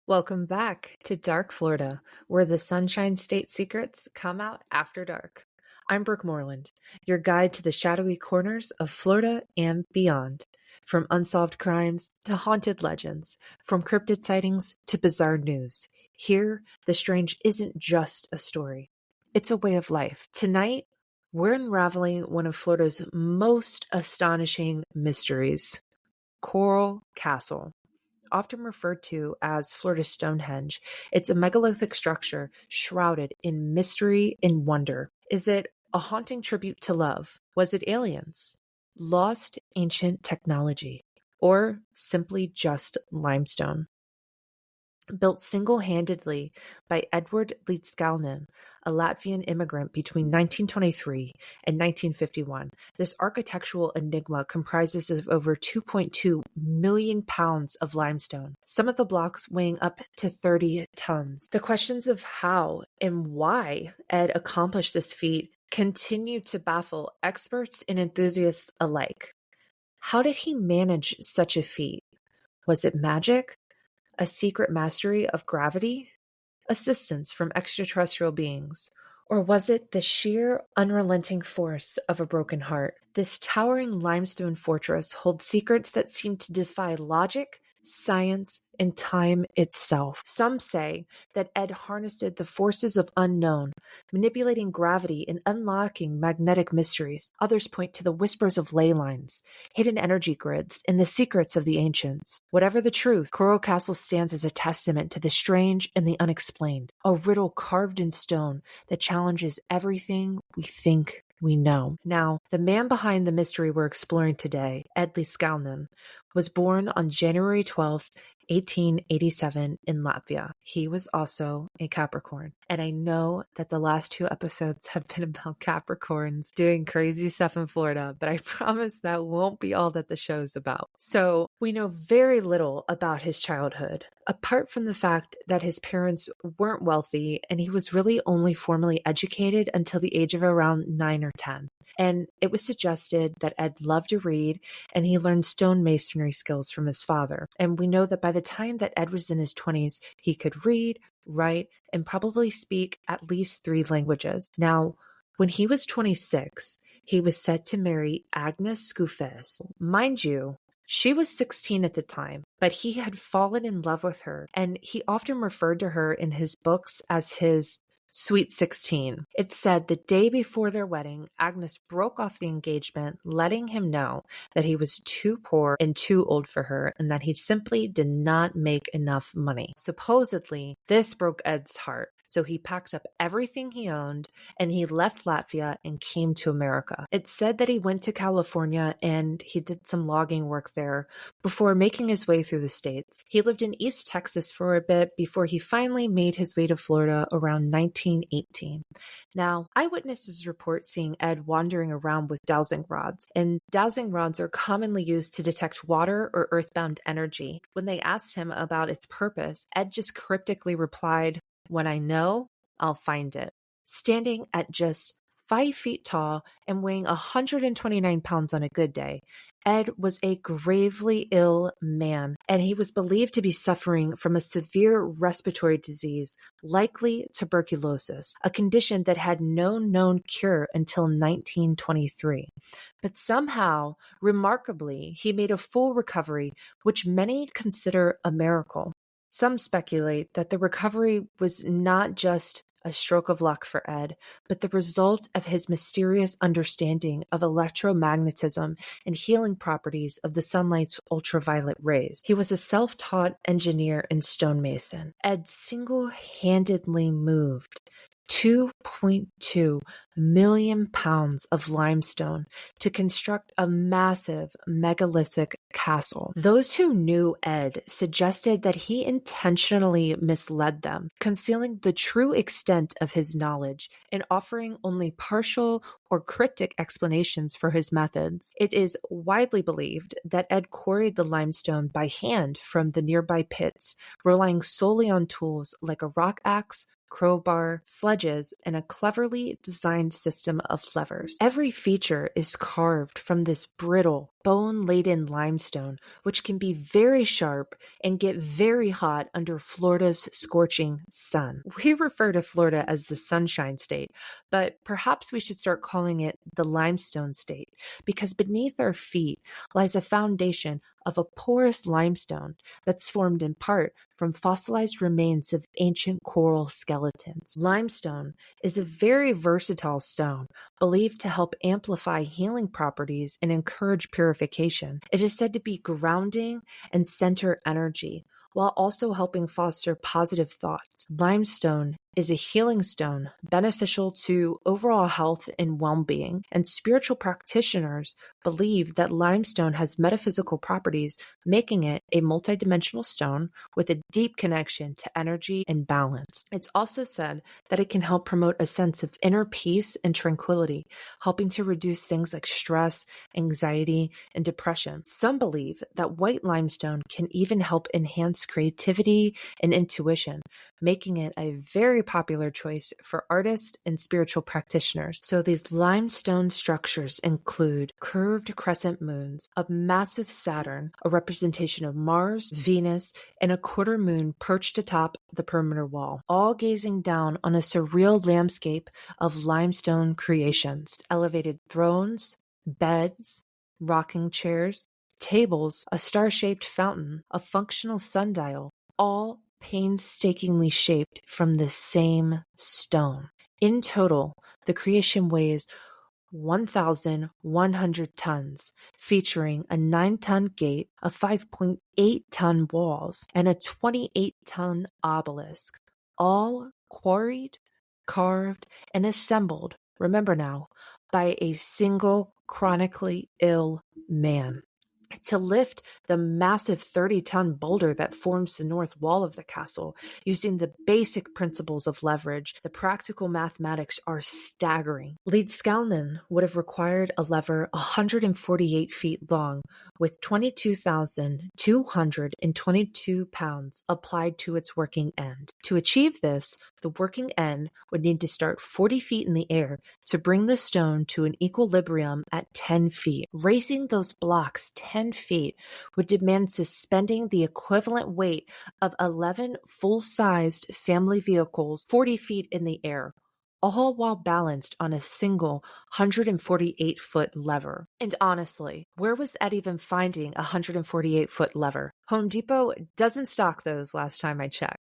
Welcome back to Dark Florida, where the Sunshine State secrets come out after dark. I'm Brooke Moreland, your guide to the shadowy corners of Florida and beyond. From unsolved crimes to haunted legends, from cryptid sightings to bizarre news. Here, the strange isn't just a story, it's a way of life. Tonight, we're unraveling one of Florida's most astonishing mysteries, Coral Castle. Often referred to as Florida's Stonehenge, it's a megalithic structure shrouded in mystery and wonder. Is it a haunting tribute to love? Was it aliens? Lost ancient technology? Or simply just limestone? Built single-handedly by Edward Leedskalnin, a Latvian immigrant between 1923 and 1951, this architectural enigma comprises of over 2.2 million pounds of limestone, some of the blocks weighing up to 30 tons. The questions of how and why Ed accomplished this feat continue to baffle experts and enthusiasts alike. How did he manage such a feat? Was it magic? A secret mastery of gravity? Assistance from extraterrestrial beings? Or was it the sheer, unrelenting force of a broken heart? This towering limestone fortress holds secrets that seem to defy logic, science, and time itself. Some say that Ed harnessed the forces of unknown, manipulating gravity and unlocking magnetic mysteries. Others point to the whispers of leylines, hidden energy grids, and the secrets of the ancients. Whatever the truth, Coral Castle stands as a testament to the strange and the unexplained, a riddle carved in stone that challenges everything we think we know. Now, the man behind the mystery we're exploring today, Ed Leedskalnin, was born on January 12th, 1887 in Latvia. He was also a Capricorn. And I know that the last two episodes have been about Capricorns doing crazy stuff in Florida, but I promise that won't be all that the show's about. So we know very little about his childhood, apart from the fact that his parents weren't wealthy and he was really only formally educated until the age of around 9 or 10. And it was suggested that Ed loved to read, and he learned stonemasonry skills from his father. And we know that by the time that Ed was in his 20s, he could read, write, and probably speak at least 3 languages. Now, when he was 26, he was set to marry Agnes Skufes. Mind you, she was 16 at the time, but he had fallen in love with her, and he often referred to her in his books as his Sweet 16. It said the day before their wedding, Agnes broke off the engagement, letting him know that he was too poor and too old for her, and that he simply did not make enough money. Supposedly, this broke Ed's heart. So he packed up everything he owned and he left Latvia and came to America. It's said that he went to California and he did some logging work there before making his way through the States. He lived in East Texas for a bit before he finally made his way to Florida around 1918. Now, eyewitnesses report seeing Ed wandering around with dowsing rods, and dowsing rods are commonly used to detect water or earthbound energy. When they asked him about its purpose, Ed just cryptically replied, "When I know, I'll find it." Standing at just 5 feet tall and weighing 129 pounds on a good day, Ed was a gravely ill man, and he was believed to be suffering from a severe respiratory disease, likely tuberculosis, a condition that had no known cure until 1923. But somehow, remarkably, he made a full recovery, which many consider a miracle. Some speculate that the recovery was not just a stroke of luck for Ed, but the result of his mysterious understanding of electromagnetism and healing properties of the sunlight's ultraviolet rays. He was a self-taught engineer and stonemason. Ed single-handedly moved 2.2 million pounds of limestone to construct a massive megalithic castle. Those who knew Ed suggested that he intentionally misled them, concealing the true extent of his knowledge and offering only partial or cryptic explanations for his methods. It is widely believed that Ed quarried the limestone by hand from the nearby pits, relying solely on tools like a rock axe crowbar, sledges, and a cleverly designed system of levers. Every feature is carved from this brittle, bone-laden limestone, which can be very sharp and get very hot under Florida's scorching sun. We refer to Florida as the Sunshine State, but perhaps we should start calling it the Limestone State, because beneath our feet lies a foundation of a porous limestone that's formed in part from fossilized remains of ancient coral skeletons. Limestone is a very versatile stone, believed to help amplify healing properties and encourage purification. It is said to be grounding and center energy, while also helping foster positive thoughts. Limestone is a healing stone, beneficial to overall health and well-being, and spiritual practitioners believe that limestone has metaphysical properties, making it a multidimensional stone with a deep connection to energy and balance. It's also said that it can help promote a sense of inner peace and tranquility, helping to reduce things like stress, anxiety, and depression. Some believe that white limestone can even help enhance creativity and intuition, making it a very popular choice for artists and spiritual practitioners. So these limestone structures include curved crescent moons, a massive Saturn, a representation of Mars, Venus, and a quarter moon perched atop the perimeter wall, all gazing down on a surreal landscape of limestone creations, elevated thrones, beds, rocking chairs, tables, a star-shaped fountain, a functional sundial, all painstakingly shaped from the same stone. In total, the creation weighs 1,100 tons, featuring a 9-ton gate, a 5.8-ton walls, and a 28-ton obelisk, all quarried, carved, and assembled, remember now, by a single chronically ill man. To lift the massive 30-ton boulder that forms the north wall of the castle, using the basic principles of leverage, the practical mathematics are staggering. Leedskalnin would have required a lever 148 feet long, with 22,222 pounds applied to its working end. To achieve this, the working end would need to start 40 feet in the air to bring the stone to an equilibrium at 10 feet. Raising those blocks 10 feet would demand suspending the equivalent weight of 11 full-sized family vehicles 40 feet in the air, all while balanced on a single 148-foot lever. And honestly, where was Ed even finding a 148-foot lever? Home Depot doesn't stock those last time I checked.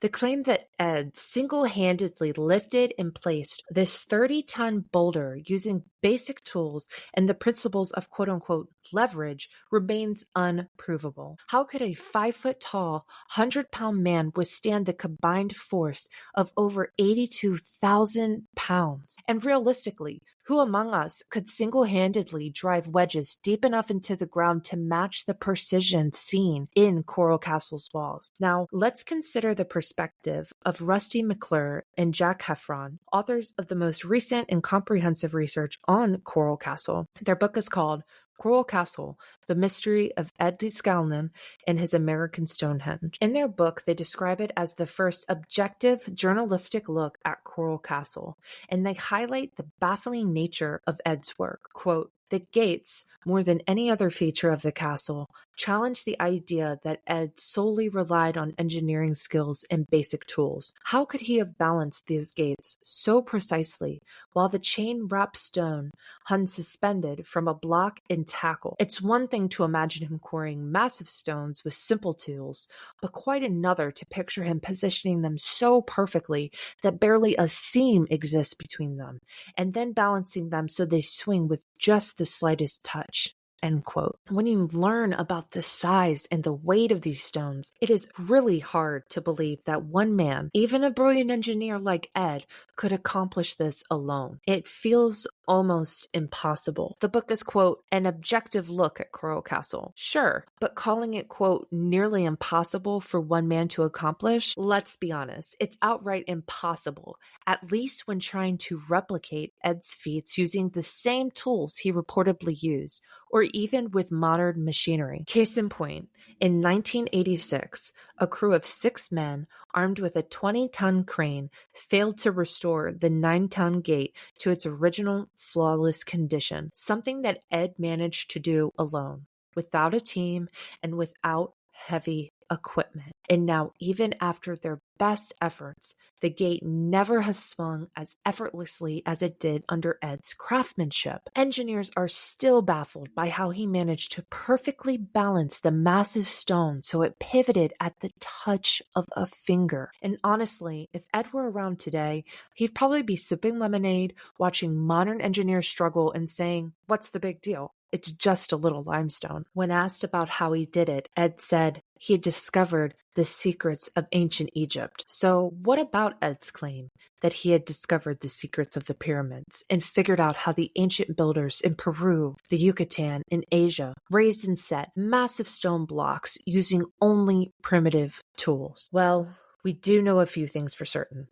The claim that Ed single-handedly lifted and placed this 30-ton boulder using basic tools and the principles of quote-unquote leverage remains unprovable. How could a 5-foot-tall, 100-pound man withstand the combined force of over 82,000 pounds? And realistically, who among us could single-handedly drive wedges deep enough into the ground to match the precision seen in Coral Castle's walls? Now, let's consider the perspective of Rusty McClure and Jack Heffron, authors of the most recent and comprehensive research on Coral Castle. Their book is called Coral Castle, The Mystery of Ed Leedskalnin and His American Stonehenge. In their book, they describe it as the first objective journalistic look at Coral Castle, and they highlight the baffling nature of Ed's work. Quote, "The gates, more than any other feature of the castle, challenge the idea that Ed solely relied on engineering skills and basic tools. How could he have balanced these gates so precisely while the chain-wrapped stone hung suspended from a block and tackle? It's one thing to imagine him quarrying massive stones with simple tools, but quite another to picture him positioning them so perfectly that barely a seam exists between them, and then balancing them so they swing with just the slightest touch." End quote. When you learn about the size and the weight of these stones, it is really hard to believe that one man, even a brilliant engineer like Ed, could accomplish this alone. It feels almost impossible. The book is, quote, "an objective look at Coral Castle." Sure, but calling it, quote, "nearly impossible for one man to accomplish," let's be honest, it's outright impossible, at least when trying to replicate Ed's feats using the same tools he reportedly used, or even with modern machinery. Case in point, in 1986, A crew of 6 men, armed with a 20-ton crane, failed to restore the 9-ton gate to its original flawless condition, something that Ed managed to do alone, without a team and without heavy equipment. And now, even after their best efforts, the gate never has swung as effortlessly as it did under Ed's craftsmanship. Engineers are still baffled by how he managed to perfectly balance the massive stone so it pivoted at the touch of a finger. And honestly, if Ed were around today, he'd probably be sipping lemonade, watching modern engineers struggle and saying, "What's the big deal? It's just a little limestone." When asked about how he did it, Ed said he had discovered the secrets of ancient Egypt. So what about Ed's claim that he had discovered the secrets of the pyramids and figured out how the ancient builders in Peru, the Yucatan, and Asia raised and set massive stone blocks using only primitive tools? Well, we do know a few things for certain.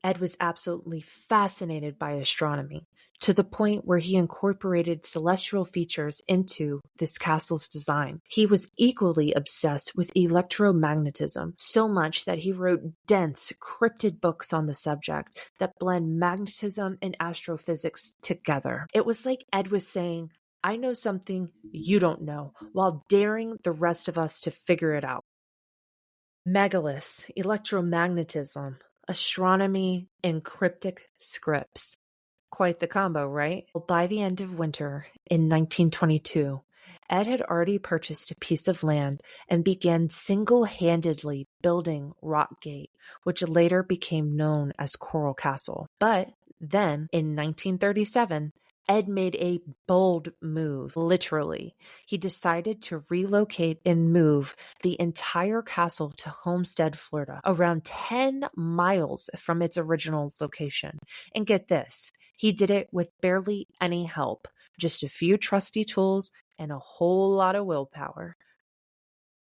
Ed was absolutely fascinated by astronomy, to the point where he incorporated celestial features into this castle's design. He was equally obsessed with electromagnetism, so much that he wrote dense, cryptid books on the subject that blend magnetism and astrophysics together. It was like Ed was saying, "I know something you don't know," while daring the rest of us to figure it out. Megaliths, electromagnetism, astronomy, and cryptic scripts. Quite the combo, right? Well, by the end of winter in 1922, Ed had already purchased a piece of land and began single-handedly building Rock Gate, which later became known as Coral Castle. But then, in 1937, Ed made a bold move, literally. He decided to relocate and move the entire castle to Homestead, Florida, around 10 miles from its original location. And get this, he did it with barely any help, just a few trusty tools and a whole lot of willpower.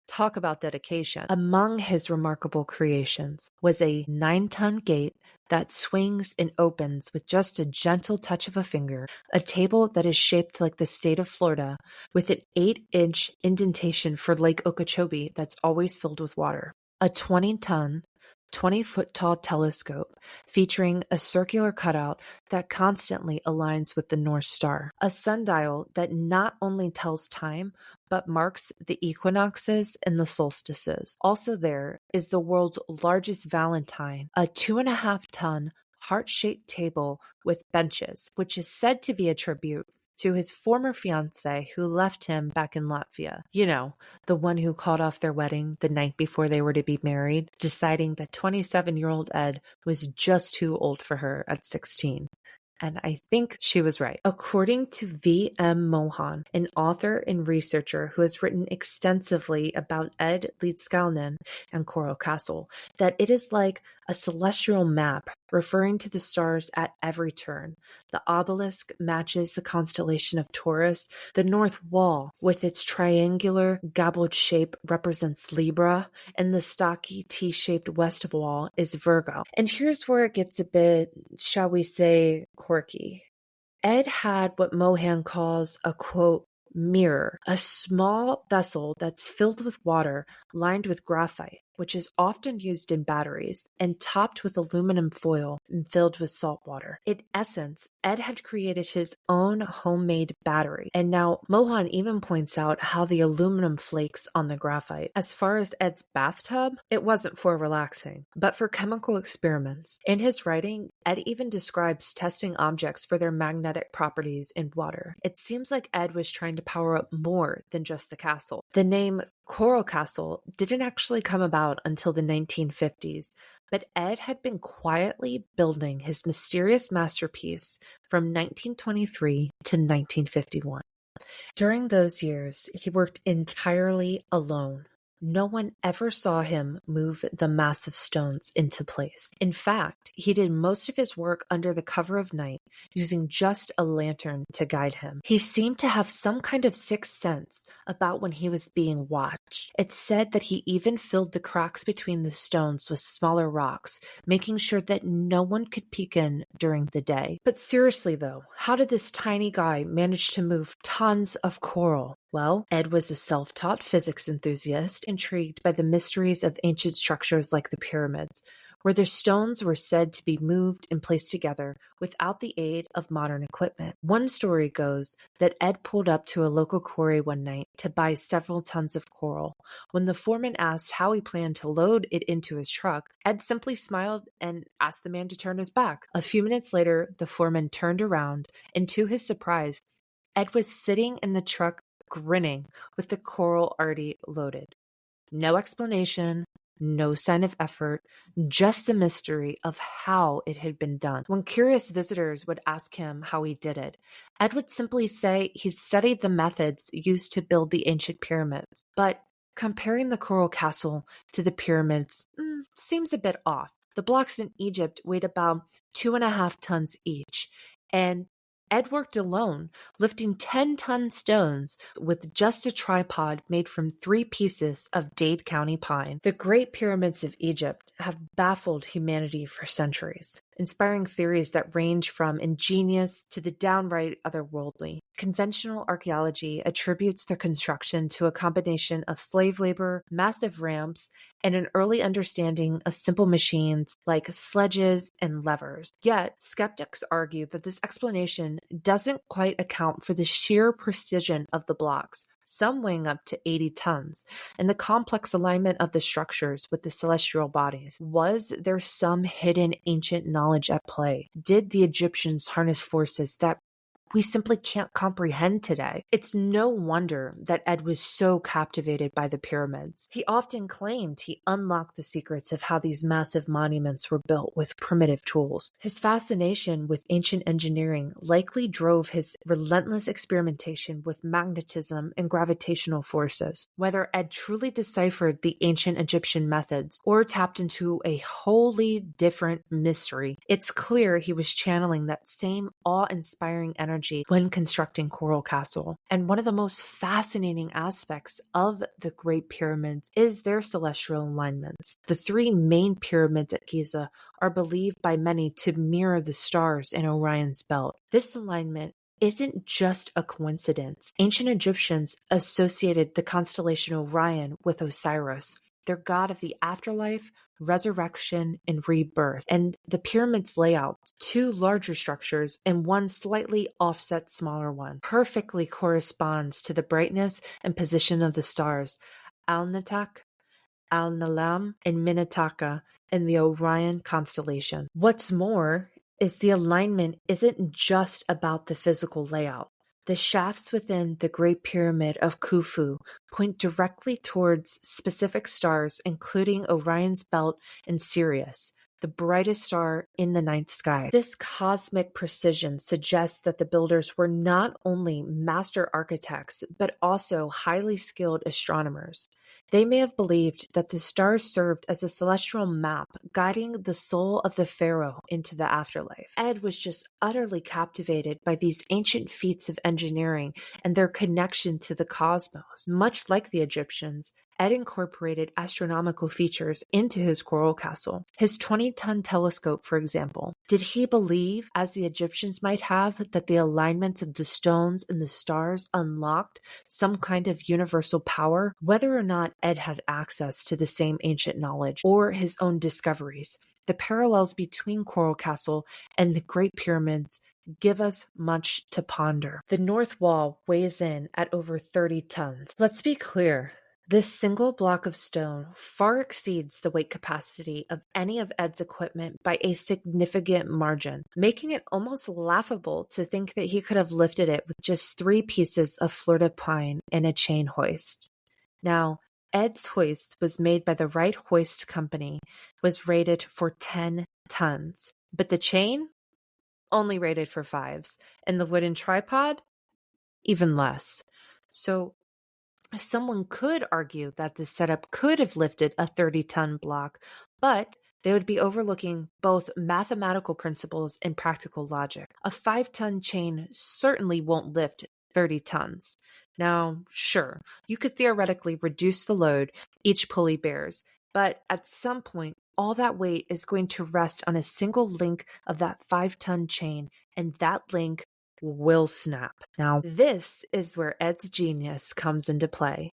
Talk about dedication. Among his remarkable creations was a 9-ton gate that swings and opens with just a gentle touch of a finger, a table that is shaped like the state of Florida with an 8-inch indentation for Lake Okeechobee that's always filled with water, a 20-ton 20-foot tall telescope featuring a circular cutout that constantly aligns with the North Star, a sundial that not only tells time, but marks the equinoxes and the solstices. Also there is the world's largest Valentine, a 2.5-ton heart-shaped table with benches, which is said to be a tribute to his former fiancée who left him back in Latvia. You know, the one who called off their wedding the night before they were to be married, deciding that 27-year-old Ed was just too old for her at 16. And I think she was right. According to V.M. Mohan, an author and researcher who has written extensively about Ed Leedskalnin and Coral Castle, that it is like a celestial map referring to the stars at every turn. The obelisk matches the constellation of Taurus. The north wall, with its triangular gabled shape, represents Libra, and the stocky T-shaped west wall is Virgo. And here's where it gets a bit, shall we say, quirky. Ed had what Mohan calls a, quote, mirror, a small vessel that's filled with water lined with graphite, which is often used in batteries, and topped with aluminum foil and filled with salt water. In essence, Ed had created his own homemade battery. And now Mohan even points out how the aluminum flakes on the graphite. As far as Ed's bathtub, it wasn't for relaxing, but for chemical experiments. In his writing, Ed even describes testing objects for their magnetic properties in water. It seems like Ed was trying to power up more than just the castle. The name Coral Castle didn't actually come about until the 1950s, but Ed had been quietly building his mysterious masterpiece from 1923 to 1951. During those years, he worked entirely alone. No one ever saw him move the massive stones into place. In fact, he did most of his work under the cover of night, using just a lantern to guide him. He seemed to have some kind of sixth sense about when he was being watched. It's said that he even filled the cracks between the stones with smaller rocks, making sure that no one could peek in during the day. But seriously though, how did this tiny guy manage to move tons of coral? Well, Ed was a self-taught physics enthusiast, intrigued by the mysteries of ancient structures like the pyramids, where their stones were said to be moved and placed together without the aid of modern equipment. One story goes that Ed pulled up to a local quarry one night to buy several tons of coral. When the foreman asked how he planned to load it into his truck, Ed simply smiled and asked the man to turn his back. A few minutes later, the foreman turned around, and to his surprise, Ed was sitting in the truck grinning with the coral already loaded. No explanation, no sign of effort, just the mystery of how it had been done. When curious visitors would ask him how he did it, Ed would simply say he studied the methods used to build the ancient pyramids. But comparing the coral castle to the pyramids seems a bit off. The blocks in Egypt weighed about 2.5 tons each, and Ed worked alone, lifting 10-ton stones with just a tripod made from 3 pieces of Dade County pine. The Great Pyramids of Egypt have baffled humanity for centuries, inspiring theories that range from ingenious to the downright otherworldly. Conventional archaeology attributes their construction to a combination of slave labor, massive ramps, and an early understanding of simple machines like sledges and levers. Yet, skeptics argue that this explanation doesn't quite account for the sheer precision of the blocks, some weighing up to 80 tons, and the complex alignment of the structures with the celestial bodies. Was there some hidden ancient knowledge at play? Did the Egyptians harness forces that we simply can't comprehend today? It's no wonder that Ed was so captivated by the pyramids. He often claimed he unlocked the secrets of how these massive monuments were built with primitive tools. His fascination with ancient engineering likely drove his relentless experimentation with magnetism and gravitational forces. Whether Ed truly deciphered the ancient Egyptian methods or tapped into a wholly different mystery, it's clear he was channeling that same awe-inspiring energy when constructing Coral Castle. And one of the most fascinating aspects of the Great Pyramids is their celestial alignments. The 3 main pyramids at Giza are believed by many to mirror the stars in Orion's belt. This alignment isn't just a coincidence. Ancient Egyptians associated the constellation Orion with Osiris, their god of the afterlife, resurrection, and rebirth. And the pyramid's layout, 2 larger structures and 1 slightly offset smaller one, perfectly corresponds to the brightness and position of the stars Alnitak, Al-Nalam, and Minataka in the Orion constellation. What's more is the alignment isn't just about the physical layout. The shafts within the Great Pyramid of Khufu point directly towards specific stars, including Orion's belt and Sirius, the brightest star in the night sky. This cosmic precision suggests that the builders were not only master architects, but also highly skilled astronomers. They may have believed that the stars served as a celestial map guiding the soul of the pharaoh into the afterlife. Ed was just utterly captivated by these ancient feats of engineering and their connection to the cosmos. Much like the Egyptians, Ed incorporated astronomical features into his coral castle. His 20-ton telescope, for example. Did he believe, as the Egyptians might have, that the alignments of the stones and the stars unlocked some kind of universal power? Whether or not Ed had access to the same ancient knowledge or his own discoveries, the parallels between Coral Castle and the Great Pyramids give us much to ponder. The north wall weighs in at over 30 tons. Let's be clear. This single block of stone far exceeds the weight capacity of any of Ed's equipment by a significant margin, making it almost laughable to think that he could have lifted it with just 3 pieces of Florida pine and a chain hoist. Now, Ed's hoist was made by the Wright Hoist Company, was rated for 10 tons, but the chain only rated for 5s, and the wooden tripod even less. So someone could argue that the setup could have lifted a 30-ton block, but they would be overlooking both mathematical principles and practical logic. A 5-ton chain certainly won't lift 30 tons. Now, sure, you could theoretically reduce the load each pulley bears, but at some point, all that weight is going to rest on a single link of that 5-ton chain, and that link will snap. Now, this is where Ed's genius comes into play.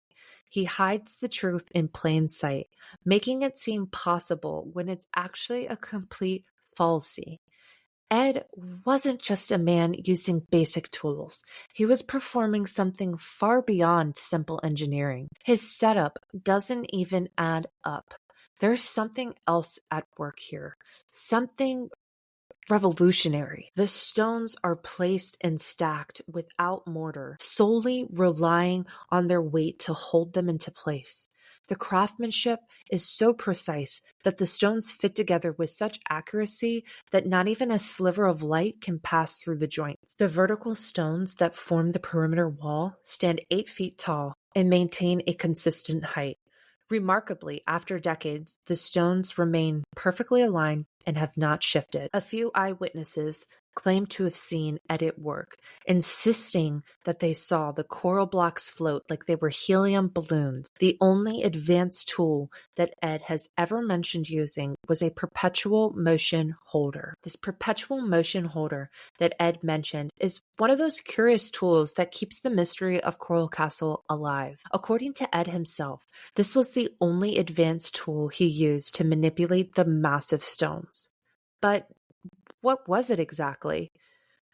He hides the truth in plain sight, making it seem possible when it's actually a complete falsy. Ed wasn't just a man using basic tools. He was performing something far beyond simple engineering. His setup doesn't even add up. There's something else at work here. Something revolutionary. The stones are placed and stacked without mortar, solely relying on their weight to hold them into place. The craftsmanship is so precise that the stones fit together with such accuracy that not even a sliver of light can pass through the joints. The vertical stones that form the perimeter wall stand 8 feet tall and maintain a consistent height. Remarkably, after decades, the stones remain perfectly aligned and have not shifted. A few eyewitnesses claim to have seen Ed at work, insisting that they saw the coral blocks float like they were helium balloons. The only advanced tool that Ed has ever mentioned using was a perpetual motion holder. This perpetual motion holder that Ed mentioned is one of those curious tools that keeps the mystery of Coral Castle alive. According to Ed himself, this was the only advanced tool he used to manipulate the massive stones. But what was it exactly?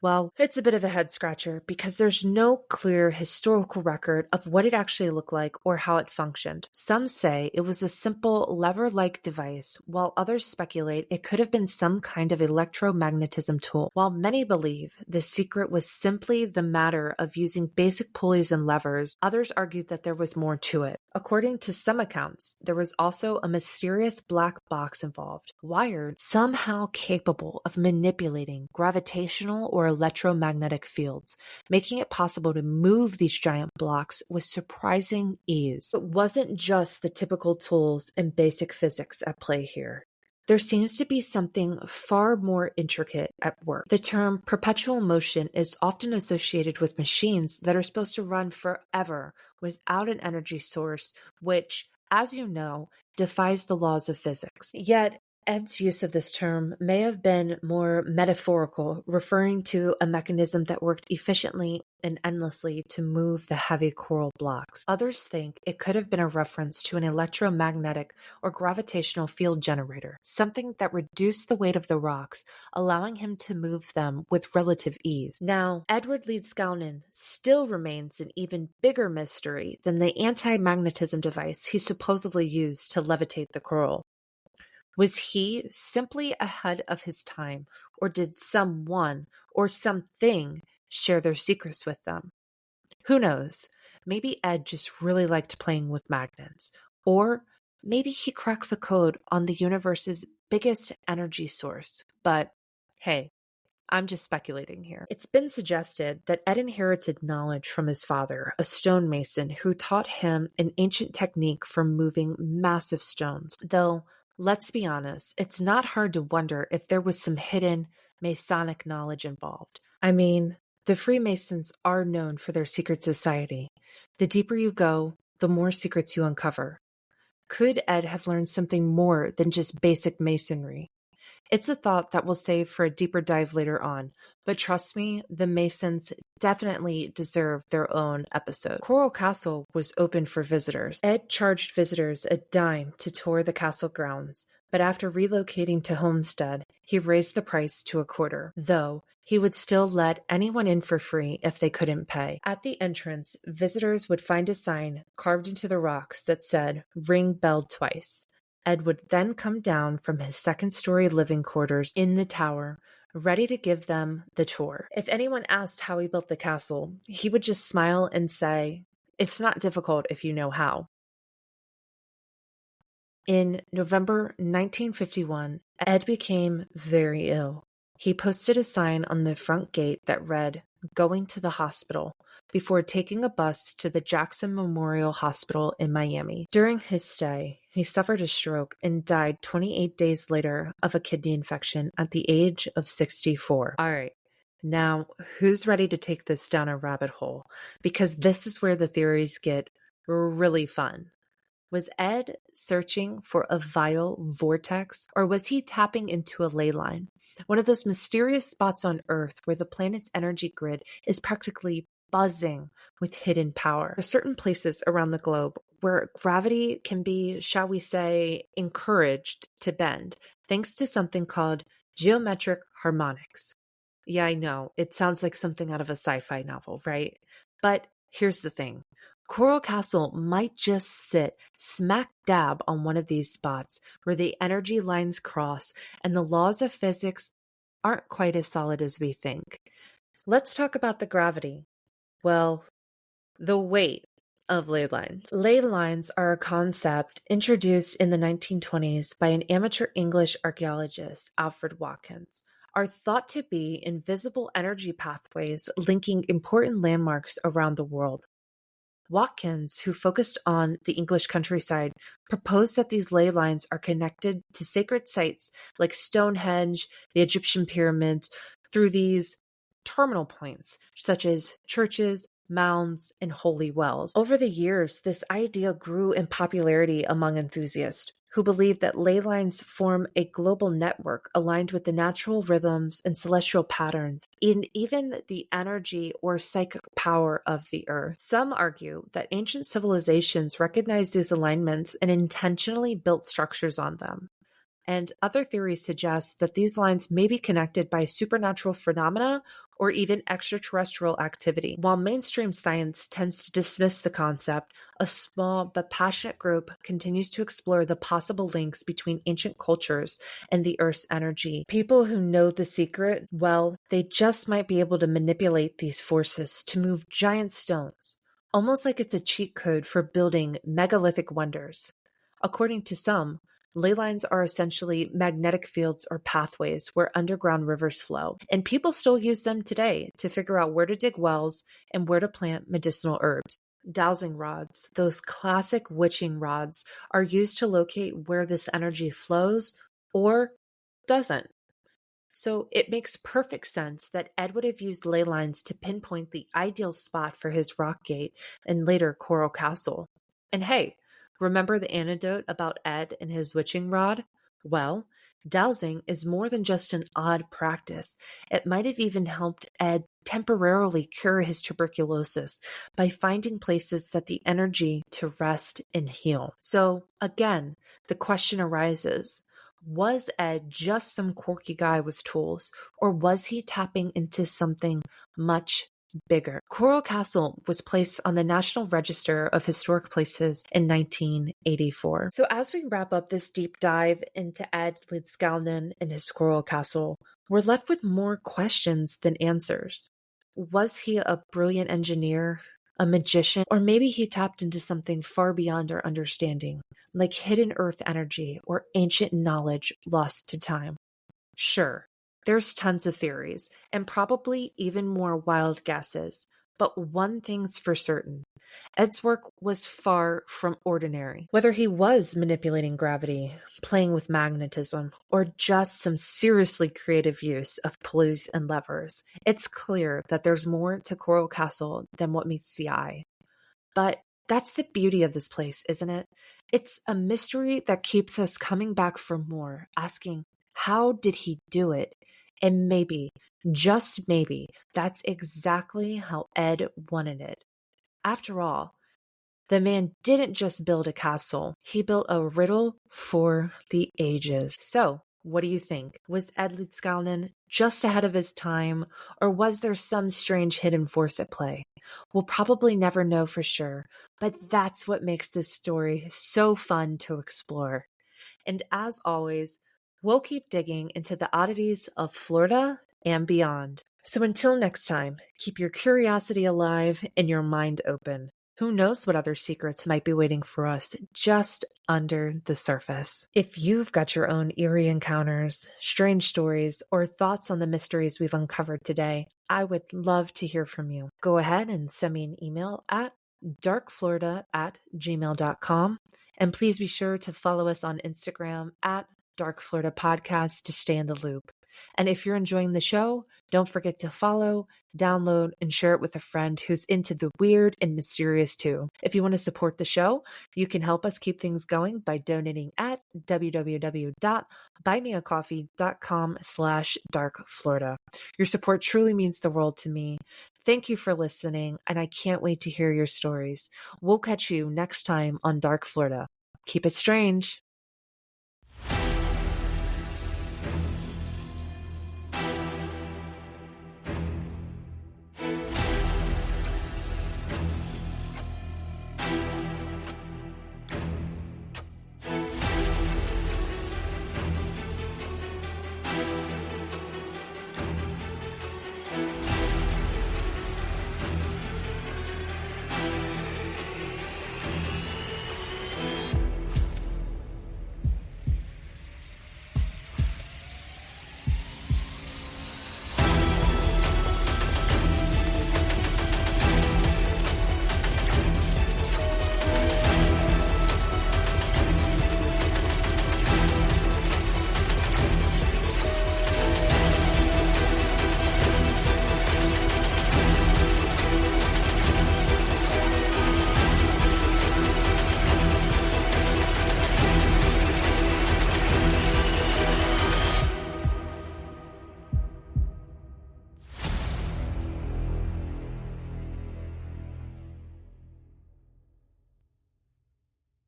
Well, it's a bit of a head scratcher because there's no clear historical record of what it actually looked like or how it functioned. Some say it was a simple lever-like device, while others speculate it could have been some kind of electromagnetism tool. While many believe the secret was simply the matter of using basic pulleys and levers, others argued that there was more to it. According to some accounts, there was also a mysterious black box involved, wired, somehow capable of manipulating gravitational or electromagnetic fields, making it possible to move these giant blocks with surprising ease. It wasn't just the typical tools and basic physics at play here. There seems to be something far more intricate at work. The term perpetual motion is often associated with machines that are supposed to run forever without an energy source, which, as you know, defies the laws of physics. Yet, Ed's use of this term may have been more metaphorical, referring to a mechanism that worked efficiently and endlessly to move the heavy coral blocks. Others think it could have been a reference to an electromagnetic or gravitational field generator, something that reduced the weight of the rocks, allowing him to move them with relative ease. Now, Edward Leedskalnin still remains an even bigger mystery than the anti-magnetism device he supposedly used to levitate the coral. Was he simply ahead of his time, or did someone or something share their secrets with them? Who knows? Maybe Ed just really liked playing with magnets, or maybe he cracked the code on the universe's biggest energy source. But hey, I'm just speculating here. It's been suggested that Ed inherited knowledge from his father, a stonemason who taught him an ancient technique for moving massive stones. Though, let's be honest, it's not hard to wonder if there was some hidden Masonic knowledge involved. I mean, the Freemasons are known for their secret society. The deeper you go, the more secrets you uncover. Could Ed have learned something more than just basic masonry? It's a thought that we'll save for a deeper dive later on, but trust me, the Masons definitely deserve their own episode. Coral Castle was open for visitors. Ed charged visitors a dime to tour the castle grounds, but after relocating to Homestead, he raised the price to a quarter, though he would still let anyone in for free if they couldn't pay. At the entrance, visitors would find a sign carved into the rocks that said, "Ring bell twice." Ed would then come down from his second-story living quarters in the tower, ready to give them the tour. If anyone asked how he built the castle, he would just smile and say, "It's not difficult if you know how." In November 1951, Ed became very ill. He posted a sign on the front gate that read, "Going to the hospital," before taking a bus to the Jackson Memorial Hospital in Miami. During his stay, he suffered a stroke and died 28 days later of a kidney infection at the age of 64. All right, now who's ready to take this down a rabbit hole? Because this is where the theories get really fun. Was Ed searching for a vile vortex, or was he tapping into a ley line? One of those mysterious spots on Earth where the planet's energy grid is practically buzzing with hidden power. There are certain places around the globe where gravity can be, shall we say, encouraged to bend, thanks to something called geometric harmonics. Yeah, I know, it sounds like something out of a sci-fi novel, right? But here's the thing. Coral Castle might just sit smack dab on one of these spots where the energy lines cross and the laws of physics aren't quite as solid as we think. Let's talk about the gravity. Well, the weight of ley lines. Ley lines are a concept introduced in the 1920s by an amateur English archaeologist, Alfred Watkins, are thought to be invisible energy pathways linking important landmarks around the world. Watkins, who focused on the English countryside, proposed that these ley lines are connected to sacred sites like Stonehenge, the Egyptian pyramids, through these terminal points, such as churches, mounds, and holy wells. Over the years, this idea grew in popularity among enthusiasts who believe that ley lines form a global network aligned with the natural rhythms and celestial patterns, and even the energy or psychic power of the earth. Some argue that ancient civilizations recognized these alignments and intentionally built structures on them. And other theories suggest that these lines may be connected by supernatural phenomena or even extraterrestrial activity. While mainstream science tends to dismiss the concept, a small but passionate group continues to explore the possible links between ancient cultures and the Earth's energy. People who know the secret, well, they just might be able to manipulate these forces to move giant stones, almost like it's a cheat code for building megalithic wonders. According to some, ley lines are essentially magnetic fields or pathways where underground rivers flow, and people still use them today to figure out where to dig wells and where to plant medicinal herbs. Dowsing rods, those classic witching rods, are used to locate where this energy flows or doesn't. So it makes perfect sense that Ed would have used ley lines to pinpoint the ideal spot for his rock gate and later Coral Castle. And hey, remember the anecdote about Ed and his witching rod? Well, dowsing is more than just an odd practice. It might have even helped Ed temporarily cure his tuberculosis by finding places that the energy to rest and heal. So again, the question arises, was Ed just some quirky guy with tools, or was he tapping into something much bigger? Coral Castle was placed on the National Register of Historic Places in 1984. So as we wrap up this deep dive into Ed Leedskalnin and his Coral Castle, we're left with more questions than answers. Was he a brilliant engineer, a magician, or maybe he tapped into something far beyond our understanding, like hidden earth energy or ancient knowledge lost to time? Sure, there's tons of theories, and probably even more wild guesses, but one thing's for certain. Ed's work was far from ordinary. Whether he was manipulating gravity, playing with magnetism, or just some seriously creative use of pulleys and levers, it's clear that there's more to Coral Castle than what meets the eye. But that's the beauty of this place, isn't it? It's a mystery that keeps us coming back for more, asking, how did he do it? And maybe, just maybe, that's exactly how Ed wanted it. After all, the man didn't just build a castle, he built a riddle for the ages. So, what do you think? Was Ed Leedskalnin just ahead of his time, or was there some strange hidden force at play? We'll probably never know for sure, but that's what makes this story so fun to explore. And as always, we'll keep digging into the oddities of Florida and beyond. So until next time, keep your curiosity alive and your mind open. Who knows what other secrets might be waiting for us just under the surface? If you've got your own eerie encounters, strange stories, or thoughts on the mysteries we've uncovered today, I would love to hear from you. Go ahead and send me an email at darkflorida@gmail.com. And please be sure to follow us on Instagram at Dark Florida Podcast to stay in the loop. And if you're enjoying the show, don't forget to follow, download, and share it with a friend who's into the weird and mysterious too. If you want to support the show, you can help us keep things going by donating at www.buymeacoffee.com/darkflorida. Your support truly means the world to me. Thank you for listening, and I can't wait to hear your stories. We'll catch you next time on Dark Florida. Keep it strange.